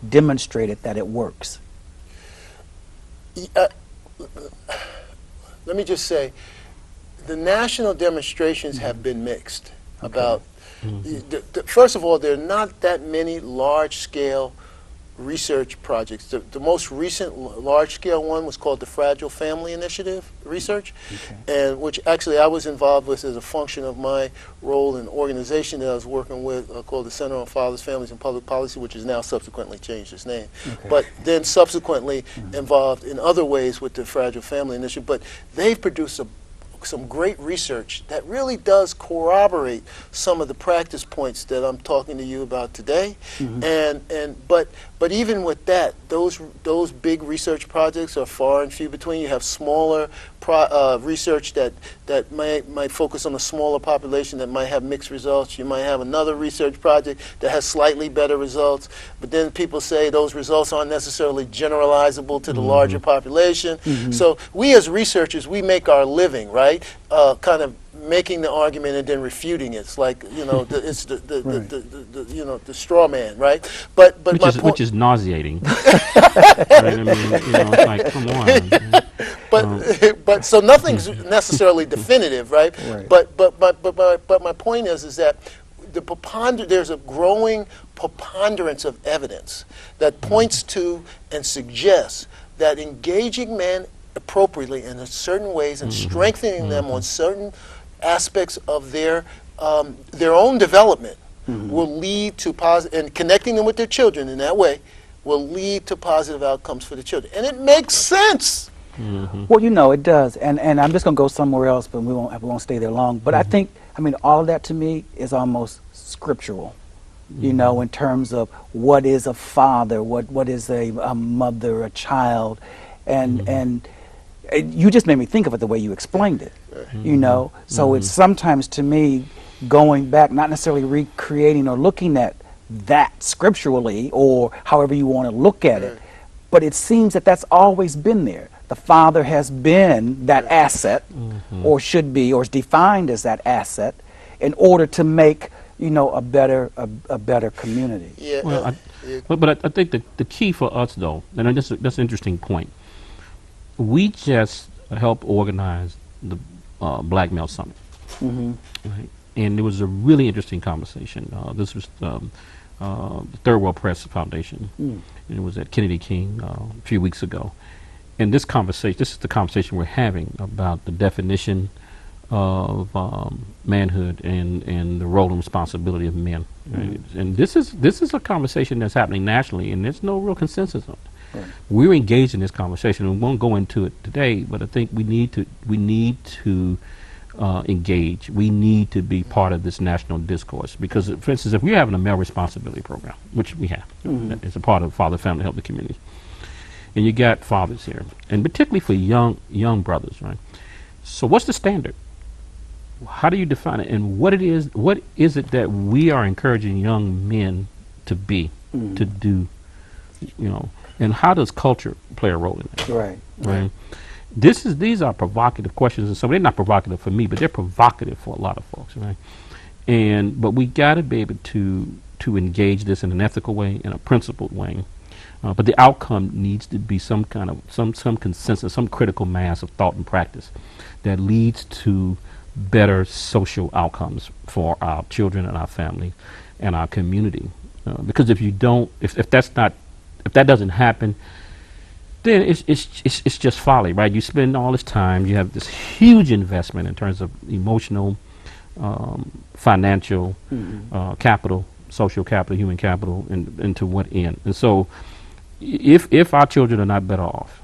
Speaker 1: demonstrated that it works.
Speaker 3: Let me just say, the national demonstrations have been mixed about. First of all, there are not that many large-scale research projects. The most recent large-scale one was called the Fragile Family Initiative research, and which actually I was involved with as a function of my role in an organization that I was working with called the Center on Fathers, Families, and Public Policy, which has now subsequently changed its name. But then subsequently involved in other ways with the Fragile Family Initiative. But they've produced some great research that really does corroborate some of the practice points that I'm talking to you about today. But But even with that, those big research projects are far and few between. You have smaller research that might focus on a smaller population that might have mixed results. You might have another research project that has slightly better results, but then people say those results aren't necessarily generalizable to the larger population. So we as researchers, we make our living, right? Kind of making the argument and then refuting it. It's like, it's the straw man, right? But
Speaker 2: which is nauseating. Right? I mean, it's like, come on.
Speaker 3: But so nothing's necessarily definitive, right? But my point is that there's a growing preponderance of evidence that points to and suggests that engaging men appropriately in certain ways and strengthening them on certain aspects of their own development will lead to positive, and connecting them with their children in that way will lead to positive outcomes for the children. And it makes sense.
Speaker 1: Well, it does. And I'm just going to go somewhere else, but we won't stay there long. But I think, all of that to me is almost scriptural, in terms of what is a father, what is a mother, a child. And you just made me think of it the way you explained it, So it's sometimes to me going back, not necessarily recreating or looking at that scripturally or however you want to look at it, but it seems that that's always been there. The father has been that asset, or should be, or is defined as that asset, in order to make a better community.
Speaker 3: Yeah.
Speaker 2: Well, but I think the key for us, though, and that's an interesting point. We just helped organize the Black Male Summit, right? And it was a really interesting conversation. This was the Third World Press Foundation, and it was at Kennedy King a few weeks ago. And this is the conversation we're having about the definition of manhood and the role and responsibility of men. Right? And this is a conversation that's happening nationally, and there's no real consensus on it. Right. We're engaged in this conversation, and we won't go into it today. But I think we need to engage. We need to be part of this national discourse because, for instance, if we're having a male responsibility program, which we have, it's a part of Father, Family, Help the Community, and you got fathers here, and particularly for young brothers, right? So, what's the standard? How do you define it, and what is it that we are encouraging young men to be, to do, and how does culture play a role in that? Right. These are provocative questions, and so they're not provocative for me, but they're provocative for a lot of folks, right? But we got to be able to engage this in an ethical way, in a principled way. But the outcome needs to be some kind of some consensus, some critical mass of thought and practice that leads to better social outcomes for our children and our family and our community. Because if that doesn't happen, then it's just folly, right? You spend all this time, you have this huge investment in terms of emotional, financial, capital, social capital, human capital, and to what end? And so, if our children are not better off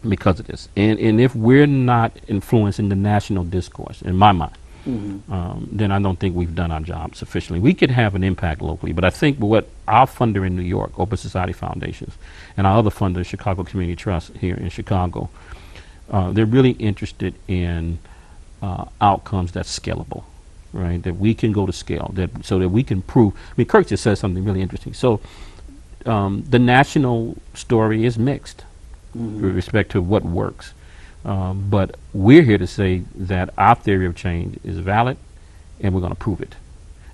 Speaker 2: because of this, and if we're not influencing the national discourse, in my mind, then I don't think we've done our job sufficiently. We could have an impact locally, but I think what our funder in New York, Open Society Foundations, and our other funder, Chicago Community Trust here in Chicago, they're really interested in outcomes that's scalable, right? That we can go to scale, so that we can prove. Kirk just said something really interesting. So the national story is mixed with respect to what works. But we're here to say that our theory of change is valid, and we're going to prove it.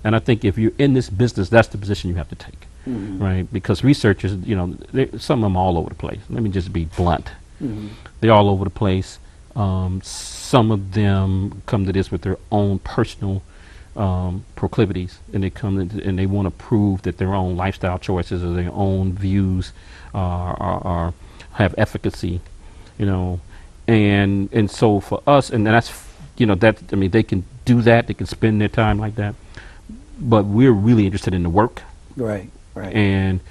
Speaker 2: And I think if you're in this business, that's the position you have to take, right? Because researchers, some of them are all over the place. Let me just be blunt. They're all over the place. Some of them come to this with their own personal proclivities, and they come and they want to prove that their own lifestyle choices or their own views are have efficacy, And so for us, and that's, they can do that. They can spend their time like that. But we're really interested in the work. Right. And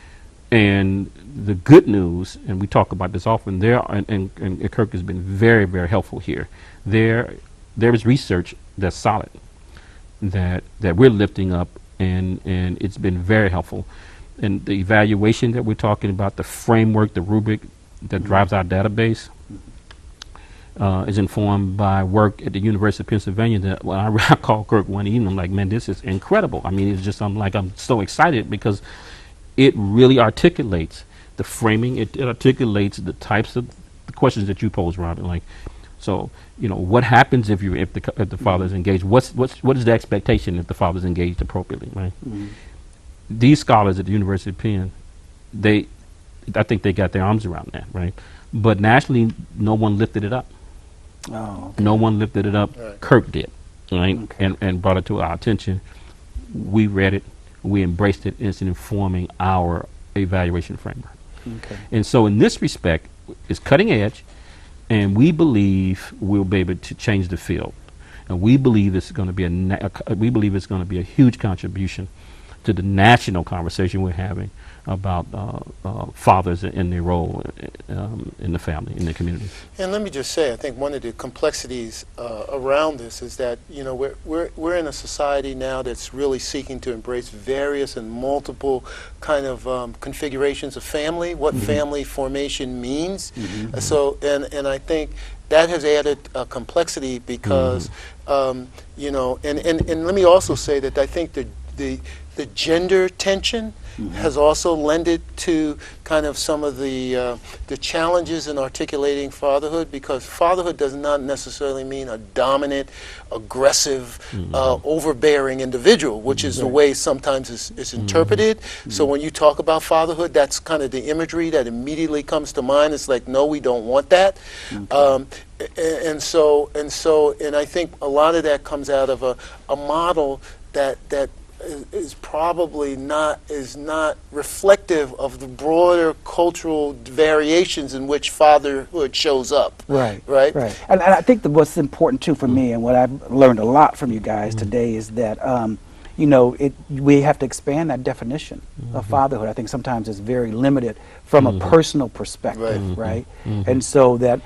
Speaker 2: the good news, and we talk about this often, and Kirk has been very, very helpful here. There is research that's solid, that we're lifting up, and it's been very helpful. and the evaluation that we're talking about, the framework, the rubric that drives our database, is informed by work at the University of Pennsylvania. That when I called Kirk one evening, I'm like, man, this is incredible. I mean, it's just, I'm so excited because it really articulates the framing. It articulates the types of the questions that you pose, Robert. Like, so, what happens if the father's engaged? What is the expectation if the father's engaged appropriately, right? Mm-hmm. These scholars at the University of Penn, I think they got their arms around that, right? But nationally, no one lifted it up.
Speaker 1: Oh, okay.
Speaker 2: No one lifted it up.
Speaker 3: Right.
Speaker 2: Kirk did, right?
Speaker 1: Okay.
Speaker 2: And brought it to our attention. We read it, we embraced it, and it's informing our evaluation framework.
Speaker 1: Okay.
Speaker 2: And so in this respect, it's cutting edge, and we believe we'll be able to change the field. And we believe it's going to be a huge contribution to the national conversation we're having about fathers and their role in the family, in the community.
Speaker 3: And let me just say, I think one of the complexities around this is that we're in a society now that's really seeking to embrace various and multiple kind of configurations of family, what family formation means. So, and I think that has added complexity because, and let me also say that I think the gender tension has also lended to kind of some of the challenges in articulating fatherhood, because fatherhood does not necessarily mean a dominant, aggressive, overbearing individual, which is the way sometimes it's interpreted. So when you talk about fatherhood, that's kind of the imagery that immediately comes to mind. It's like, no, we don't want that. And I think a lot of that comes out of a model that is probably not reflective of the broader cultural variations in which fatherhood shows up.
Speaker 1: Right. And I think that what's important too for me, and what I've learned a lot from you guys today, is that we have to expand that definition of fatherhood. I think sometimes it's very limited from a personal perspective, right? And so but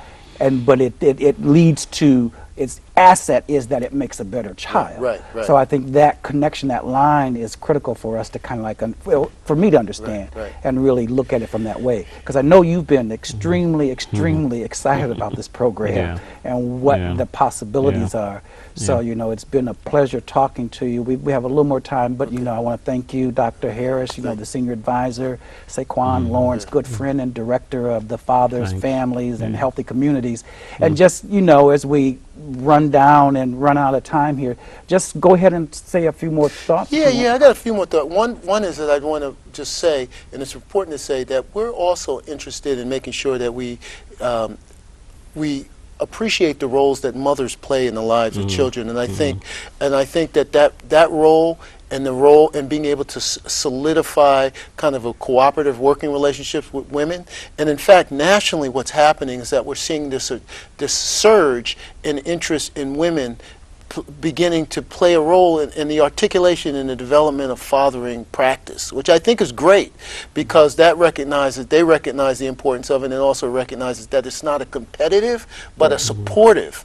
Speaker 1: it leads to, its asset is that it makes a better child.
Speaker 3: Right.
Speaker 1: So I think that connection, that line, is critical for us to kind of like, for me to understand and really look at it from that way. Because I know you've been extremely excited about this program and what the possibilities are. So, it's been a pleasure talking to you. We have a little more time, but, I want to thank you, Dr. Harris, the senior advisor, Sequane, Lawerence, good friend and director of the Fathers, Families, and Healthy Communities. And just, as we run down and run out of time here, just go ahead and say a few more thoughts.
Speaker 3: I got a few more thoughts. One is that I'd want to just say, and it's important to say, that we're also interested in making sure that we appreciate the roles that mothers play in the lives of children, and I think that role and being able to solidify kind of a cooperative working relationship with women. And in fact, nationally, what's happening is that we're seeing this surge in interest in women beginning to play a role in the articulation and the development of fathering practice, which I think is great, because they recognize the importance of it, and also recognizes that it's not a competitive but a supportive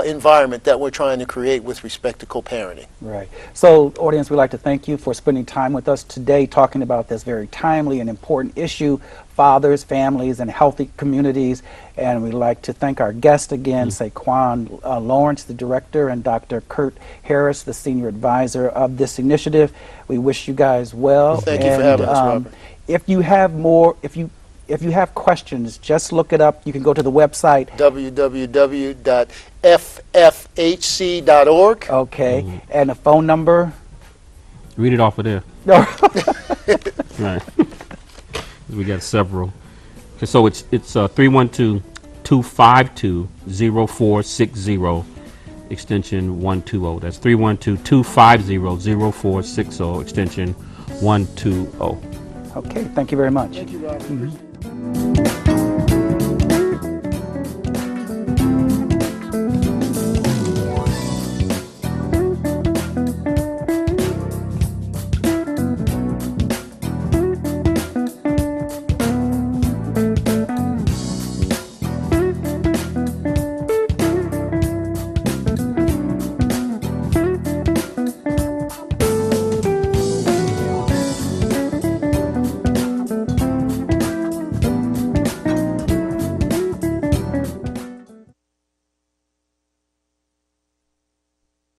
Speaker 3: environment that we're trying to create with respect to co-parenting.
Speaker 1: Right. So, audience, we'd like to thank you for spending time with us today talking about this very timely and important issue, fathers, families, and healthy communities. And we'd like to thank our guest again, Sequane Lawerence, the director, and Dr. Kirk Harris, the senior advisor of this initiative. We wish you guys well.
Speaker 3: Thank you for having us, Robert.
Speaker 1: If you have questions, just look it up. You can go to the website
Speaker 3: www.ffhc.org.
Speaker 1: Okay, and a phone number.
Speaker 2: Read it off of there. Right. We got several. Okay, so it's 312-252-0460, extension 120. That's 312-250-0460, extension 120.
Speaker 1: Okay, thank you very much.
Speaker 3: Thank you, Robert.